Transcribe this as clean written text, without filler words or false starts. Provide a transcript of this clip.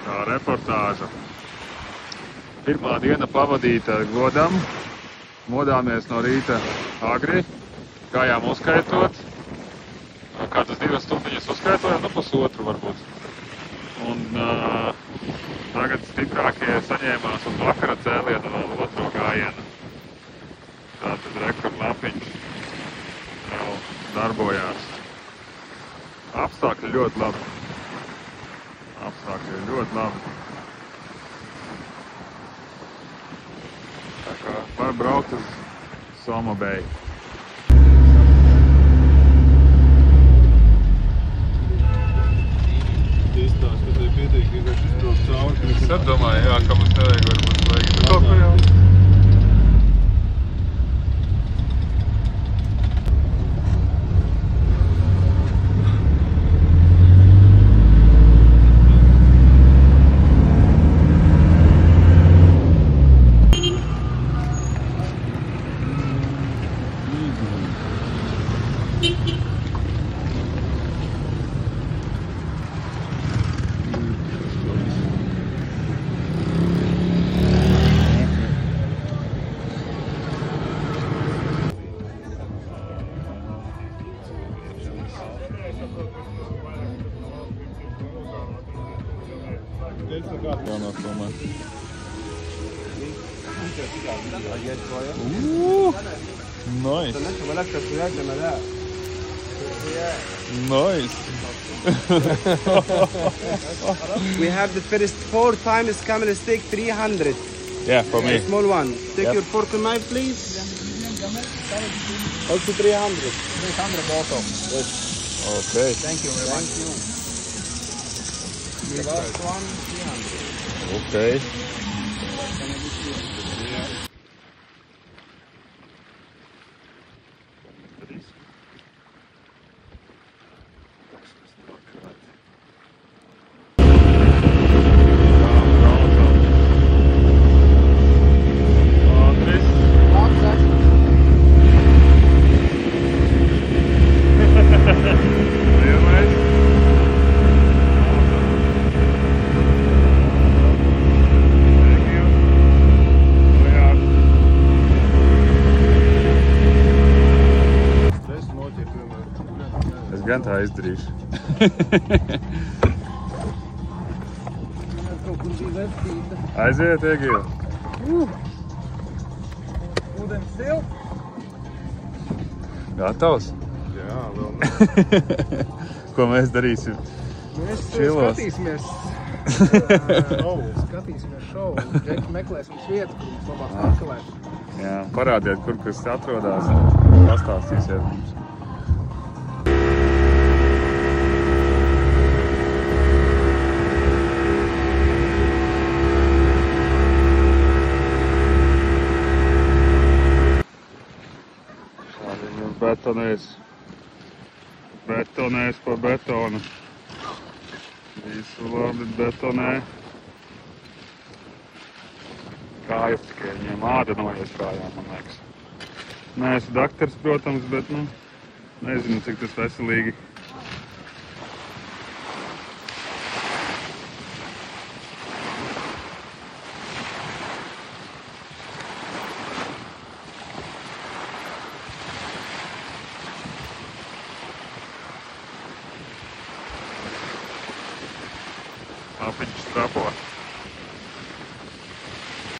Tā reportāža. Pirmā diena pavadīta godam. Modāmies no rīta agri, gājām uzskaitot. Kādas 2 stundiņas uzskaitojām, nu pusotru varbūt. Un tagad stiprākie saņēmās uz vakara cēlienu vēl otro gājienu. Tātad rekordlapiņš vēl darbojās. Apstākļi ļoti labi. Apstākļi ļoti labi. Tā kā var braukt uz Soma Bay. Izstāst, ka tev pietiek vienkārši izbraukt cauri. Es domāju, jā, ka mums nevajag varbūt vajag. Tu kaut ko jau? Jānofilmē. Nice. Nice. We have the first 4 times camel steak 300. Yeah, for me. Small one. Take Yep. your fork and knife, please. Also 300. 300 also. Yes. Okay. Thank you very much. The last one 300. Okay. Es gan tā izdarīšu. Aiziet, Egīl. Ūdens silts. Gatavs? Jā, vēl ne. Ko mēs darīsim? Mēs Čilos. skatīsimies. Skatīsimies šovu. Džeki meklēs mums vietu, kur mums labāk apkalēt. Jā, parādiet, kur kas atrodās. Pastāstīsiet mums. Betonēs pa betonu. Visu labi betonē. Kājas tikai viņiem ādenojas kājām, man liekas. Neesmu daktars, protams, bet, nu, nezinu, cik tas veselīgi. Apiņš strapo.